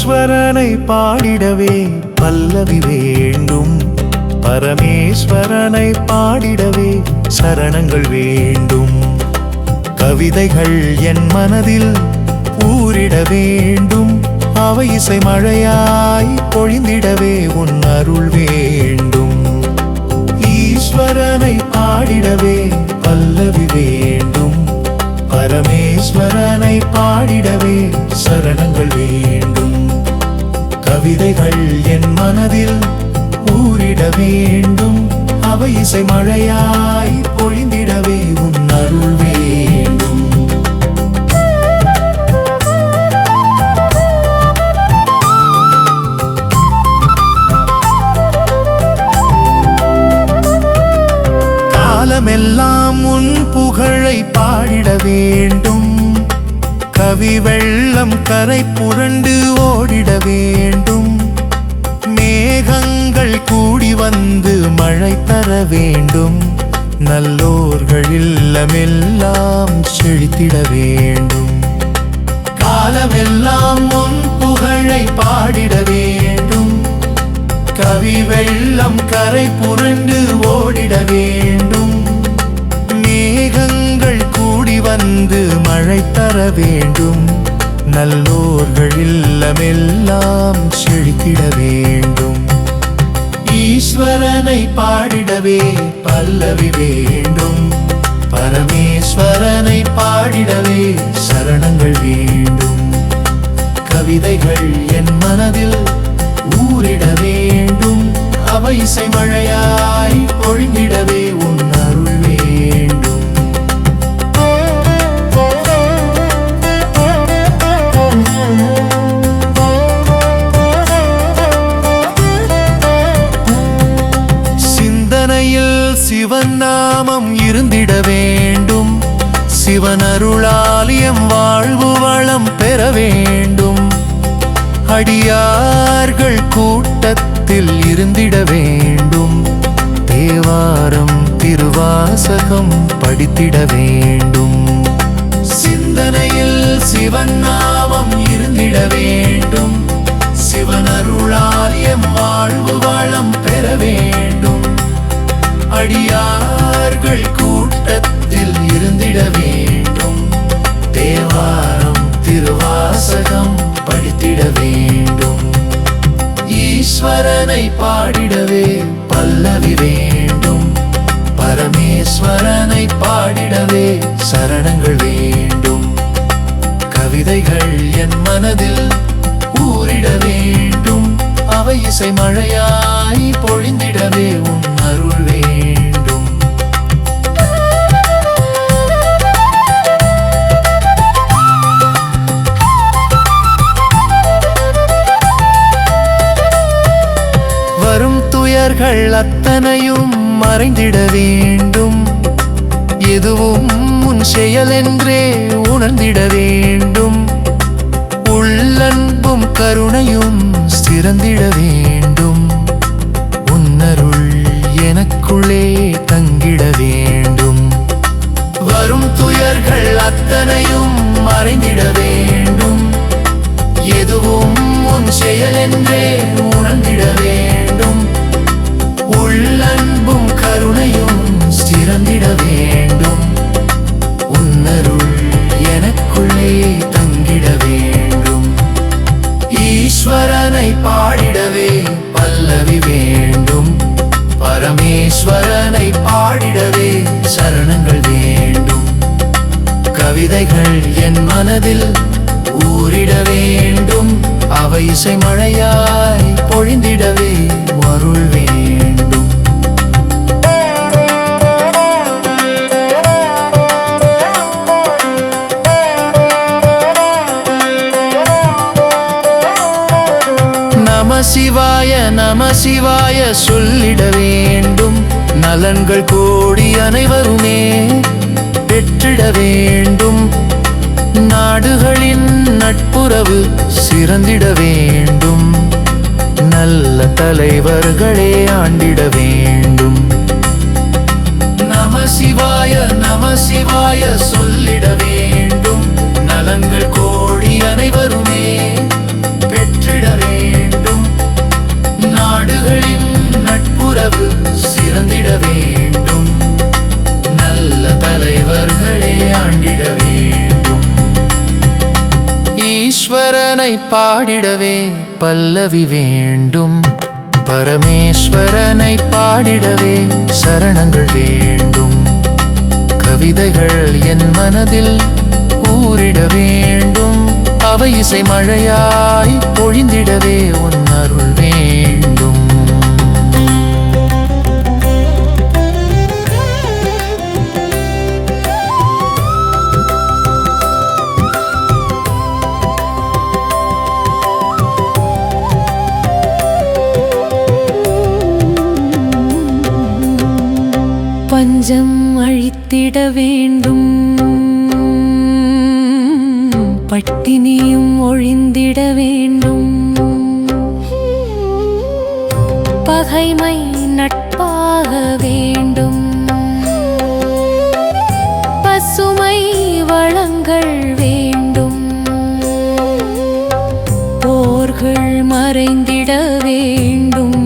ஈஸ்வரனை பாடிடவே பல்லவி வேண்டும். பரமேஸ்வரனை பாடிடவே சரணங்கள் வேண்டும். கவிதைகள் என் மனதில் ஊறிட வேண்டும். அவை இசை மழையாய் பொழிந்திடவே உன் அருள் வேண்டும். ஈஸ்வரனை பாடிடவே பல்லவி வேண்டும். பரமேஸ்வரனை பாடிடவே சரணங்கள் வேண்டும். கவிதைகள் என் மனதில் ஊறிட வேண்டும். அவை இசை மழையாய் பொழிந்திடவே உன் அருள் வேண்டும். காலமெல்லாம் உன் புகழை பாடிட வேண்டும். கவி வெள்ளம் கரை புரண்டு ஓடிட வேண்டும். மேகங்கள் கூடி வந்து மழை தர வேண்டும். நல்லோர்கள் இல்லமெல்லாம் செழித்திட வேண்டும். காலமெல்லாம் உன் புகழை பாடிட வேண்டும். கவி வெள்ளம் கரை புரண்டு ஓடிட வேண்டும். மேகங்கள் கூடி வந்து மழை தர வேண்டும். நல்லோர்கள் இல்லமெல்லாம் செழித்திட வேண்டும். ஈஸ்வரனை பாடிடவே பல்லவி வேண்டும். பரமேஸ்வரனை பாடிடவே சரணங்கள் வேண்டும். கவிதைகள் என் மனதில் ஊறிட வேண்டும். அவை இசை மழையாய் பொழிந்திடவே உன் அருள் வேண்டும். சிந்தனையில் சிவன் நாமம் இருந்திட வேண்டும். சிவன் அருளாலியம் வாழ்வு வளம் பெற வேண்டும். அடியார்கள் கூட்டத்தில் இருந்திட வேண்டும். தேவாரம் திருவாசகம் படித்திட வேண்டும். சிந்தனையில் சிவன் நாமம் இருந்திட வேண்டும். சிவன் அருளாலியம் வாழ்வு வளம் பெற வேண்டும். அடியார்கள் கூட்டத்தில் இருந்திட வேண்டும். தேவாரம் திருவாசகம் படித்திட வேண்டும். ஈஸ்வரனை பாடிடவே பல்லவி வேண்டும். பரமேஸ்வரனை பாடிடவே சரணங்கள் வேண்டும். கவிதைகள் என் மனதில் ஊறிட வேண்டும். அவை இசை மழையாய் பொழிந்திடவே உன் அருள் வேண்டும். வரும் துயர்கள் அத்தனையும் மறைந்திட வேண்டும். எதுவும் உன் செயல் என்றே உணர்ந்திட வேண்டும். உள்ளன்பும் கருணையும் சிறந்திட வேண்டும். உன்னருள் எனக்குள்ளே தங்கிட வேண்டும். வரும் துயர்கள் அத்தனையும் மறைந்திட வேண்டும். எதுவும் உன் செயல் என்றே உணர்ந்திட வேண்டும். உள்ளன்பும் கருணையும் சிறந்திட வேண்டும். உன்னருள் எனக்குள்ளே தங்கிட வேண்டும். ஈஸ்வரனை பாடிடவே பல்லவி வேண்டும். பரமேஸ்வரனை பாடிடவே சரணங்கள் வேண்டும். கவிதைகள் என் மனதில் ஊறிட வேண்டும். அவை இசை மழையாய் பொழிந்திடவே அருள் வேண்டும். நம சிவாய நம சிவாய சொல்லிட வேண்டும். நலன்கள் கோடி அனைவருமே பெற்றிட வேண்டும். நாடுகளின் நட்புறவு சிறந்திட வேண்டும். நல்ல தலைவர்களே ஆண்டிட வேண்டும். நம சிவாய நம சிவாய சொல்லிட வேண்டும். நலன்கள் கோடி அனைவருமே பெற்றிட நமசிவாயனை பாடிடவே பல்லவி வேண்டும். பரமேஸ்வரனை பாடிடவே சரணங்கள் வேண்டும். கவிதைகள் என் மனதில் ஊறிட வேண்டும். அவை இசை மழையாய் பொழிந்திடவே உன் அருள் வேண்டும். பஞ்சம் அழித்திட வேண்டும். பட்டினியும் ஒழிந்திட வேண்டும். பகைமை நட்பாக வேண்டும். பசுமை வளங்கள் வேண்டும். போர்கள் மறைந்திட வேண்டும்.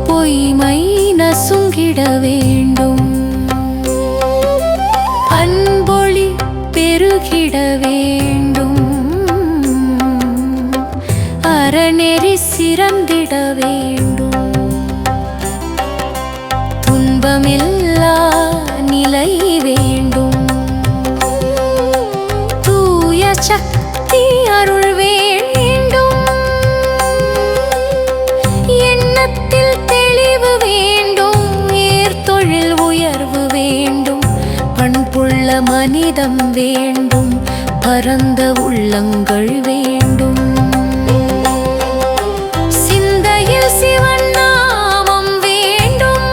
பொய்மை நசுங்கிட வேண்டும். அன்பொளி பெருகிட வேண்டும். அறநெறி சிறந்திட வேண்டும். துன்பமில்லா நிலை வேண்டும். தூய சக்தி அருள் வேண்டும். எண்ணத்தில் தெளிவு வேண்டும். ஏர்தொழில் உயர்வு வேண்டும். பண்புள்ள மனிதம் வேண்டும். பரந்த உள்ளங்கள் வேண்டும். சிந்தையில் சிவன் நாமம் வேண்டும்.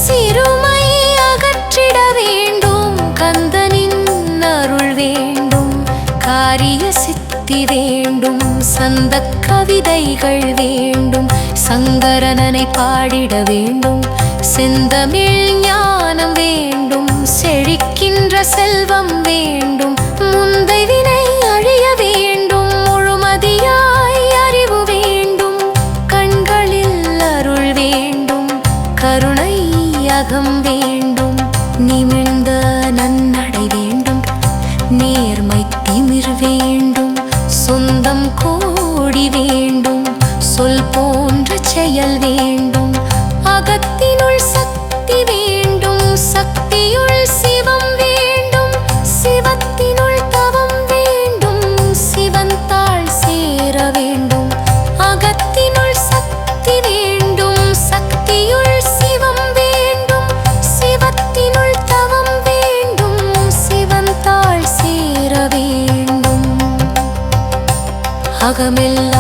சிறுமை அகற்றிட வேண்டும். கந்தனின் அருள் வேண்டும். காரிய சித்தி வேண்டும். சந்த கவிதைகள் வேண்டும். சங்கரனனை பாடிட வேண்டும். செந்தமிழ் ஞானம் வேண்டும். செழிக்கின்ற செல்வம் வேண்டும். முந்தை வினை அழிய வேண்டும். முழுமதியாய் அறிவு வேண்டும். கண்களில் அருள் வேண்டும். கருணை அகம் வேண்டும். நிமிர்ந்த நன்னடை வேண்டும். நேர்மை திமிர் வேண்டும். சொந்தம் கோடி வேண்டும். சொல் போன்ற செயல் வேண்டும். அகத்தினுள் சக்தி வேண்டும். சக்தியுள் சிவம் வேண்டும். சிவத்தினுள் தவம் வேண்டும். சிவன் தாள் சேர வேண்டும். அகத்தினுள் சக்தி வேண்டும். சக்தியுள் சிவம் வேண்டும். சிவத்தினுள் தவம் வேண்டும். சிவன் தாள் சேர வேண்டும். அகமெல்லாம்